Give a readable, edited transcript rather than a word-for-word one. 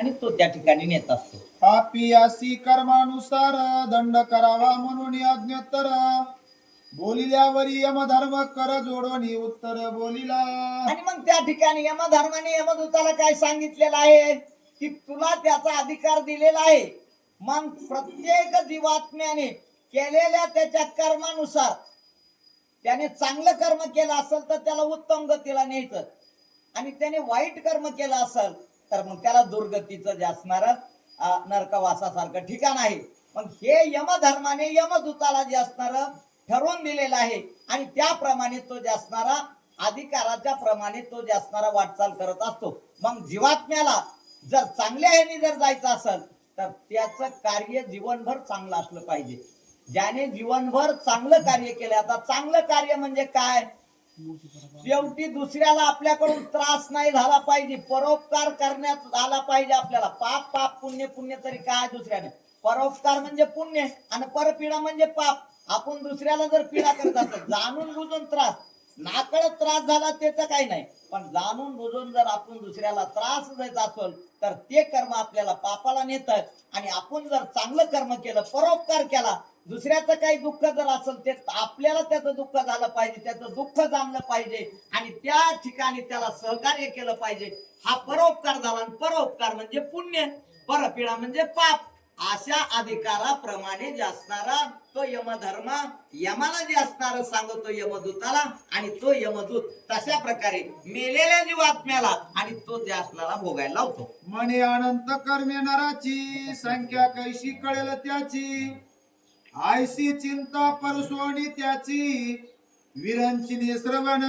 आणि तो त्या ठिकाणी नेत असतो. पापियासी कर्मानुसार दंड करावा म्हणून आज्ञोत्तर बोलिल्यावरी यमधर्म कर जोडोनी उत्तर बोलिला. आणि मग त्या ठिकाणी यमधर्माने यमदूताला काय सांगितलेलं आहे की तुला त्याचा अधिकार दिलेला आहे. मग प्रत्येक जीवात्म्याने केलेल्या त्याच्या कर्मानुसार त्याने चांगलं कर्म केलं असेल तर त्याला उत्तम गतीला न्यायचं आणि त्याने वाईट कर्म केलं असेल तर मग त्याला दुर्गतीचं जे असणार नरकवासासारखं ठिकाण आहे. मग हे यमधर्माने यमदूताला जे असणार ठरवून दिलेलं आहे आणि त्याप्रमाणे तो जे असणारा अधिकाराच्या प्रमाणे तो जे असणारा वाटचाल करत असतो. मग जीवात्म्याला जर चांगल्या ह्याने जर जायचं असेल तर त्याचं कार्य जीवनभर चांगलं असलं पाहिजे. ज्याने जीवनभर चांगलं कार्य केलं. आता चांगलं कार्य म्हणजे काय, शेवटी दुसऱ्याला आपल्याकडून त्रास नाही झाला पाहिजे, परोपकार करण्यात आला पाहिजे. आपल्याला पाप पाप पुण्य पुण्य तरी काय दुसऱ्याने, परोपकार म्हणजे पुण्य आणि परपीडा म्हणजे पाप. आपण दुसऱ्याला जर पीडा करत असेल जाणून बुजून त्रास, नाकळत त्रास झाला त्याचं काही नाही, पण जाणून बुजून जर आपण दुसऱ्याला त्रास देत असेल तर ते कर्म आपल्याला पापाला नेत. आणि आपण जर चांगलं कर्म केलं, परोपकार केला, दुसऱ्याचं काही दुःख जर असेल ते आपल्याला त्याचं दुःख झालं पाहिजे, त्याचं दुःख जाणलं पाहिजे आणि त्या ठिकाणी त्याला सहकार्य केलं पाहिजे. हा परोपकार झाला. आणि परोपकार म्हणजे पुण्य, परपीडा म्हणजे पाप. अशा अधिकाराप्रमाणे जे असणारा तो यमधर्म यमाला जे असणार सांगतो यमदूताला आणि तो यमदूत तशा प्रकारे मेलेल्या जीवात्म्याला आणि तो जे असणारा भोगायला लावतो. म्हणे अनंत कर्मे नराची संख्या कैशी कळेल त्याची आयसी चिंता परसोनी त्याची विरंची श्रवण